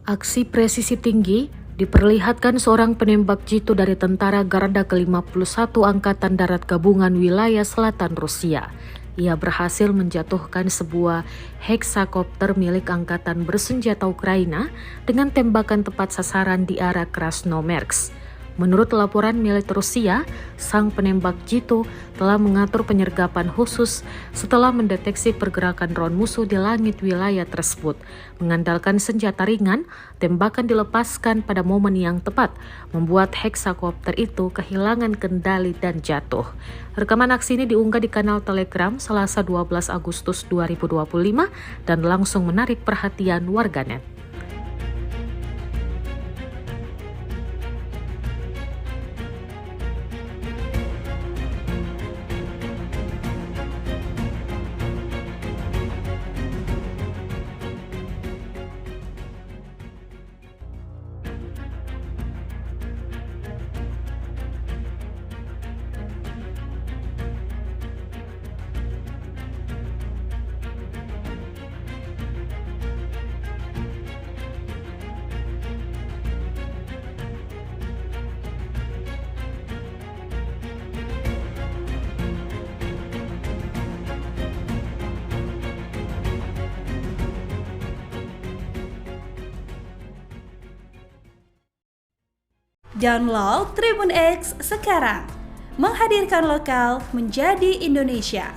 Aksi presisi tinggi diperlihatkan seorang penembak jitu dari Tentara Garda ke-51 Angkatan Darat Gabungan Wilayah Selatan Rusia. Ia berhasil menjatuhkan sebuah heksakopter milik Angkatan Bersenjata Ukraina dengan tembakan tepat sasaran di arah Krasnomersk. Menurut laporan militer Rusia, sang penembak jitu telah mengatur penyergapan khusus setelah mendeteksi pergerakan drone musuh di langit wilayah tersebut. Mengandalkan senjata ringan, tembakan dilepaskan pada momen yang tepat, membuat heksakopter itu kehilangan kendali dan jatuh. Rekaman aksi ini diunggah di kanal Telegram Selasa 12 Agustus 2025 dan langsung menarik perhatian warganet. Download Tribun X sekarang, menghadirkan lokal menjadi Indonesia.